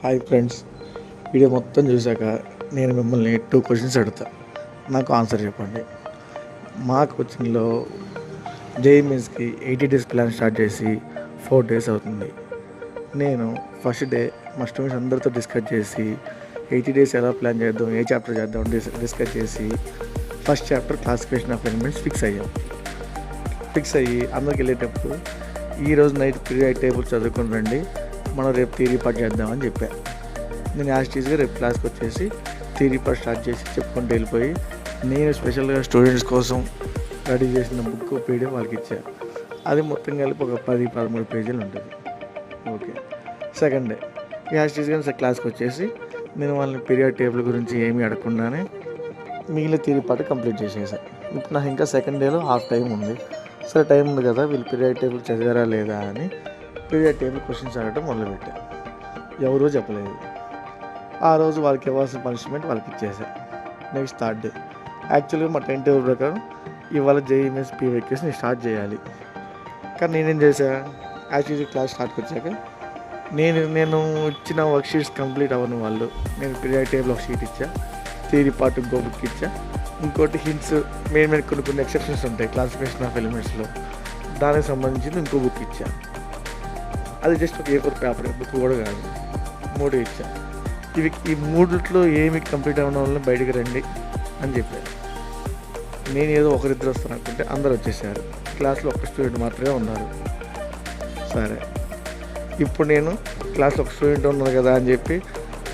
Hi friends, video మొత్తం చూశాక నేను మిమ్మల్ని 2 క్వశ్చన్స్ అడుగుతా. నాకు ఆన్సర్ చెప్పండి. మా కోచింగ్లో జేఈఈ మెయిన్స్కి 80 డేస్ ప్లాన్ స్టార్ట్ చేసి 4 డేస్ అవుతుంది. నేను ఫస్ట్ డే మా స్టూడెంట్స్ అందరితో డిస్కస్ చేసి 80 డేస్ ఎలా ప్లాన్ చేద్దాం, ఏ చాప్టర్ చేద్దాం డిస్కస్ చేసి first chapter classification of elements fix అయ్యి అందరికి వెళ్ళేటప్పుడు ఈరోజు నైట్ పీరియడ్ టేబుల్ చదువుకుని రండి, మనం రేపు థియరీ పార్ట్ చేద్దామని చెప్పాను. నేను యాస్టీస్గా రేపు క్లాస్కి వచ్చేసి థియరీ పార్ట్ స్టార్ట్ చేసి చెప్పుకుంటూ వెళ్ళిపోయి నేను స్పెషల్గా స్టూడెంట్స్ కోసం రెడీ చేసిన బుక్ పీడిఎఫ్ వాళ్ళకి ఇచ్చాను. అది మొత్తం కలిపి ఒక 10-13 పేజీలు ఉంటుంది. ఓకే, సెకండ్ డే యాస్టీస్గా క్లాస్కి వచ్చేసి నేను వాళ్ళని పీరియడ్ టేబుల్ గురించి ఏమీ అడగకుండానే మిగిలిన థియరీ పార్ట్ కంప్లీట్ చేసేసాను. ఇప్పుడు నాకు ఇంకా సెకండ్ డేలో హాఫ్ టైం ఉంది. సరే, టైం ఉంది కదా, వీళ్ళు పీరియడ్ టేబుల్ చదివారా లేదా అని పీరియడ్ టేబుల్ క్వశ్చన్స్ అడగడం మొదలుపెట్టాను. ఎవరూ చెప్పలేదు. ఆ రోజు వాళ్ళకి ఇవ్వాల్సిన పనిష్మెంట్ వాళ్ళకి ఇచ్చేసాను. నెక్స్ట్ థర్డ్ డే యాక్చువల్గా మా టైం టేబుల్ ప్రకారం ఇవాళ జేఈఈ మెయిన్స్ పీవైక్యూస్ నేను స్టార్ట్ చేయాలి. కానీ నేనేం చేశాను, యాక్చువల్లీ క్లాస్ స్టార్ట్కి వచ్చాక నేను ఇచ్చిన వర్క్ షీట్స్ కంప్లీట్ అవ్వని వాళ్ళు నేను పీరియడ్ టేబుల్ ఒక షీట్ ఇచ్చా, థియరీ పార్ట్ ఇంకో బుక్ ఇచ్చా, ఇంకోటి హింట్స్ మెయిన్ కొన్ని ఎక్సెప్షన్స్ ఉంటాయి క్లాసిఫికేషన్ ఆఫ్ ఎలిమెంట్స్లో, దానికి సంబంధించి ఇంకో బుక్ ఇచ్చా. అది జస్ట్ ఒక A4 పేపర్, బుక్ కూడా కాదు. 3 ఇచ్చా. ఈ మూడిట్లో ఏమి కంప్లీట్ అవ్వడం వల్ల బయటికి రండి అని చెప్పారు. నేను ఏదో ఒకరిద్దరు వస్తాను అనుకుంటే అందరు వచ్చేసారు. క్లాస్లో ఒక స్టూడెంట్ మాత్రమే ఉన్నారు. సరే, ఇప్పుడు నేను క్లాస్లో ఒక స్టూడెంట్ ఉన్నారు కదా అని చెప్పి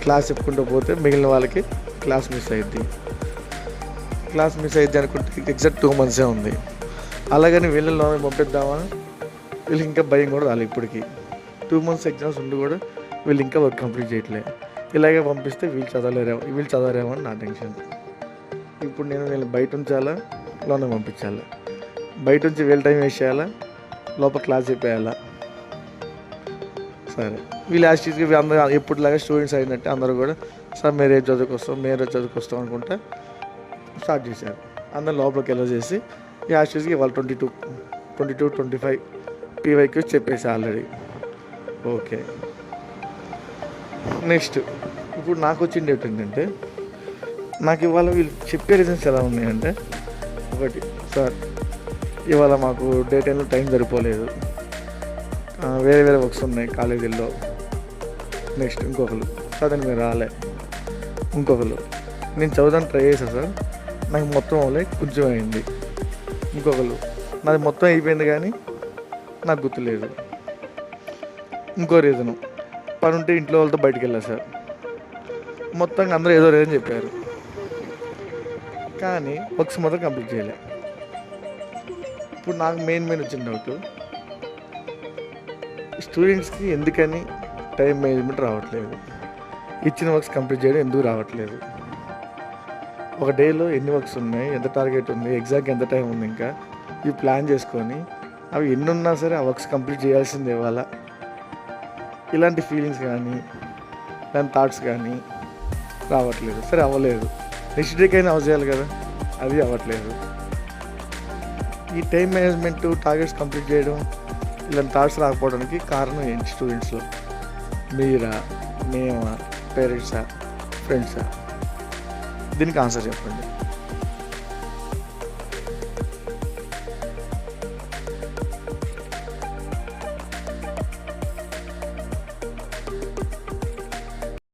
క్లాస్ చెప్పుకుంటూ పోతే మిగిలిన వాళ్ళకి క్లాస్ మిస్ అయ్యిద్ది అనుకుంటే ఎగ్జాక్ట్ 2 months ఉంది. అలాగని వీళ్ళలో పంపిద్దామని వీళ్ళు ఇంకా భయం కూడా రాలేదు. ఇప్పటికి 2 months ఎగ్జామ్స్ ఉండి కూడా వీళ్ళు ఇంకా వర్క్ కంప్లీట్ చేయట్లేదు. ఇలాగే పంపిస్తే వీళ్ళు చదవలేరేమో అని నా టెన్షన్. ఇప్పుడు నేను బయట ఉంచాలా, లోనే పంపించాలా? బయట ఉంచి వీళ్ళ టైం వేస్ట్ చేయాలా, లోపల క్లాస్ చెప్పేయాలా? సరే, వీళ్ళు యాస్టీస్గా అందరూ ఎప్పుడులాగా స్టూడెంట్స్ అయినట్టు అందరూ కూడా సార్ మేము రేపు చదువుకొస్తాం అనుకుంటా స్టార్ట్ చేశారు. అందరూ లోపలికి వెళ్ళ చేసి యాస్టీస్గా వాళ్ళు 22-25 పీవైక్యూస్ చెప్పేసి ఆల్రెడీ. ఓకే, నెక్స్ట్ ఇప్పుడు నాకు వచ్చిన డేట్ ఏంటంటే, నాకు ఇవాళ వీళ్ళు చెప్పే రీజన్స్ ఎలా ఉన్నాయంటే, ఒకటి, సార్ ఇవాళ మాకు డే టైంలో టైం సరిపోలేదు, వేరే వర్క్స్ ఉన్నాయి కాలేజీల్లో. నెక్స్ట్ ఇంకొకరు, సార్ మీరు రాలే. ఇంకొకరు, నేను చదువుదాన్ని ట్రై చేశాను సార్, నాకు మొత్తం అవ్వలే, కొంచెం అయింది. ఇంకొకరు, నాది మొత్తం అయిపోయింది కానీ నాకు గుర్తులేదు. ఇంకో రీజను, పని ఉంటే ఇంట్లో వాళ్ళతో బయటికి వెళ్ళా సార్. మొత్తంగా అందరూ ఏదో రీజన్ చెప్పారు, కానీ వర్క్స్ మాత్రం కంప్లీట్ చేయలే. ఇప్పుడు నాకు మెయిన్ వచ్చిన డౌట్, స్టూడెంట్స్కి ఎందుకని టైం మేనేజ్మెంట్ రావట్లేదు, ఇచ్చిన వర్క్స్ కంప్లీట్ చేయడం ఎందుకు రావట్లేదు? ఒక డేలో ఎన్ని వర్క్స్ ఉన్నాయి, ఎంత టార్గెట్ ఉంది, ఎగ్జామ్కి ఎంత టైం ఉంది, ఇంకా ఇవి ప్లాన్ చేసుకొని అవి ఎన్ని ఉన్నా సరే ఆ వర్క్స్ కంప్లీట్ చేయాల్సింది ఇవాళ. ఇలాంటి ఫీలింగ్స్ కానీ ఇలాంటి థాట్స్ కానీ రావట్లేదు. సరే, అవ్వలేదు, నెక్స్ట్ డేకైనా చేయాలి కదా, అది అవ్వట్లేదు. ఈ టైం మేనేజ్మెంట్, టార్గెట్స్ కంప్లీట్ చేయడం, ఇలాంటి థాట్స్ రాకపోవడానికి కారణం ఏంటి? స్టూడెంట్స్లో మీరా, మేమా, పేరెంట్సా, ఫ్రెండ్సా? దీనికి ఆన్సర్ చెప్పండి.